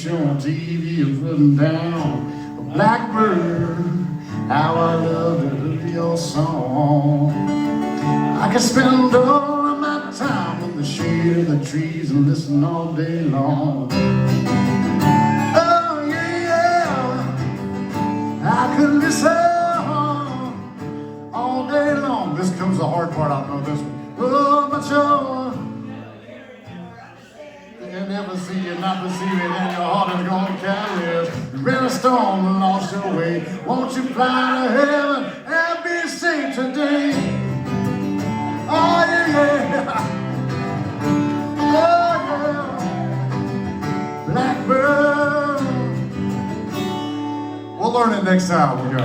preacher on TV is putting down a blackbird. How I love to hear your song. I could spend all of my time in the shade of the trees and listen all day long. Oh yeah, I could listen all day long. This comes the hard part, I know this one. Oh, but you never see you, not perceive it, and your heart is gonna carry it. Red storm lost your way. Won't you fly to heaven and be saved today? Oh yeah, oh yeah, Blackbird. We'll learn it next time we go.